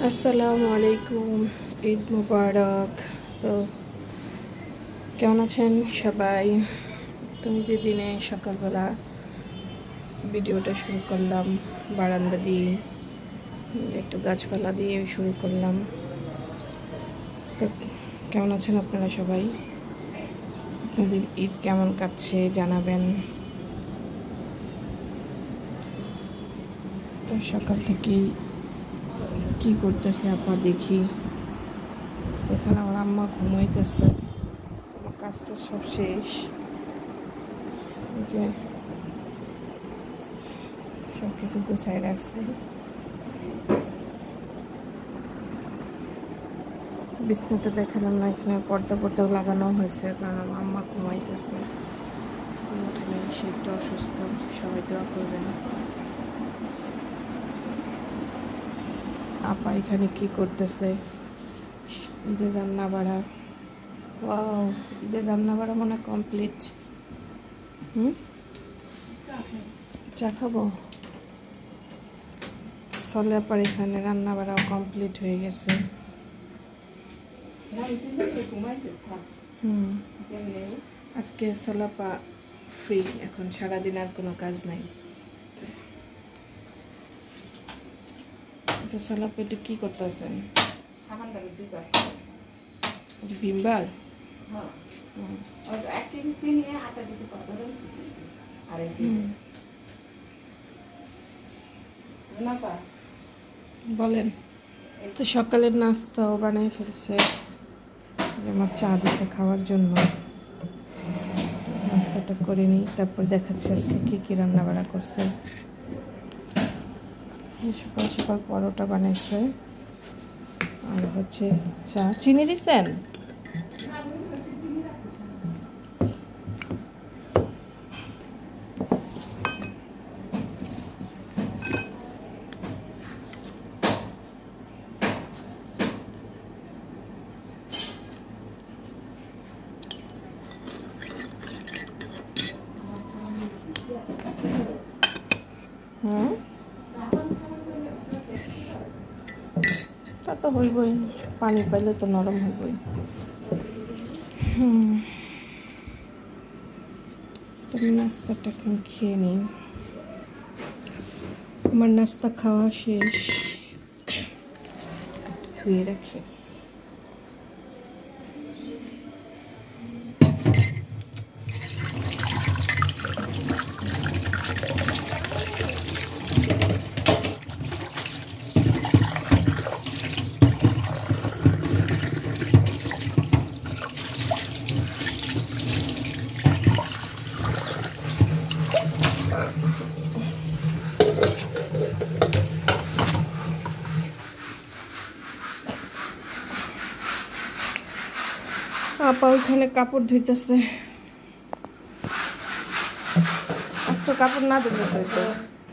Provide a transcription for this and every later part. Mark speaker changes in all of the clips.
Speaker 1: আসসালামু আলাইকুম, ঈদ মুবারক। তো কেমন আছেন সবাই? তুমি যে দিনে সকালবেলা ভিডিওটা শুরু করলাম বারান্দা দিয়ে, একটু গাছপালা দিয়ে শুরু করলাম। তো কেমন আছেন আপনারা সবাই? আপনাদের ঈদ কেমন কাটছে জানাবেন। তো সকাল থেকেই কি করতেছে আপা দেখি। এখানে আমার আম্মা ঘুমাইতেছে, আমার কাজটা সব শেষ। যে সব কিছু গুছাই রাখছে, বিছনাটা দেখালাম না, এখানে পর্দা লাগানো হয়েছে কারণ আমার আম্মা ঘুমাইতেছে, উঠে নেই, সে একটু অসুস্থ। সবাই দোয়া করবেন। আপা এখানে কি করতেছে? ঈদের রান্না বাড়া। ওয়াও, ঈদের রান্না বাড়া মনে কমপ্লিট। চা খাবো? চলে আপার এখানে রান্না বাড়াও কমপ্লিট হয়ে গেছে। আজকে সোলাপা ফ্রি, এখন সারাদিন আর কোনো কাজ নাই। তো সোলাপা এটা কি করতেছেন? ভিমবার বলেন। তো সকালের নাস্তাও বানিয়ে ফেলছে, আমার চা দিছে খাওয়ার জন্য। নাস্তাটা করে নিই, তারপর দেখাচ্ছি আজকে কী কী রান্না বান্না করছে। সকাল সকাল পরোটা বানাইছে, আর হচ্ছে চা। চিনি দিচ্ছেন? তা তো হইবই, পানি পাইলে তো নরম হইবই। নাস্তাটা এখন খেয়ে নিই। আমার নাস্তা খাওয়া শেষ, ধুয়ে রাখি। আপা ওইখানে কাপড় ধুইতেছে। আজকে কাপড় না ধুলে তো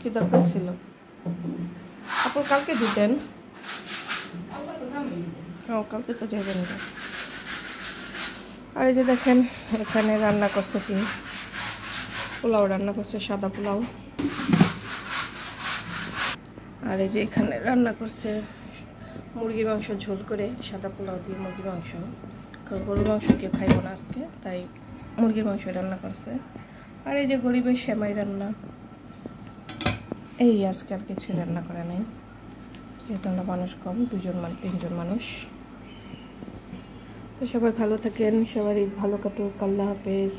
Speaker 1: কি দরকার ছিল? কাপড় কালকে ধুতেন। কালকে তো যাবেন। আর এই যে দেখেন এখানে রান্না করছে কি, পোলাও রান্না করছে, সাদা পোলাও। আর এই যে এখানে রান্না করছে মুরগির মাংস ঝোল করে, সাদা পোলাও দিয়ে মুরগির মাংস। কারণ গরুর মাংস কেউ খাইব না আজকে, তাই মুরগির মাংস রান্না করছে। আর এই যে গরিবের সেমাই রান্না। এই আজকে আর কিছু রান্না করা নেই, যেহেতু আমরা মানুষ কম, 3জন মানুষ। তো সবাই ভালো থাকেন, সবার ঈদ ভালো কাটুক। আল্লাহ হাফেজ।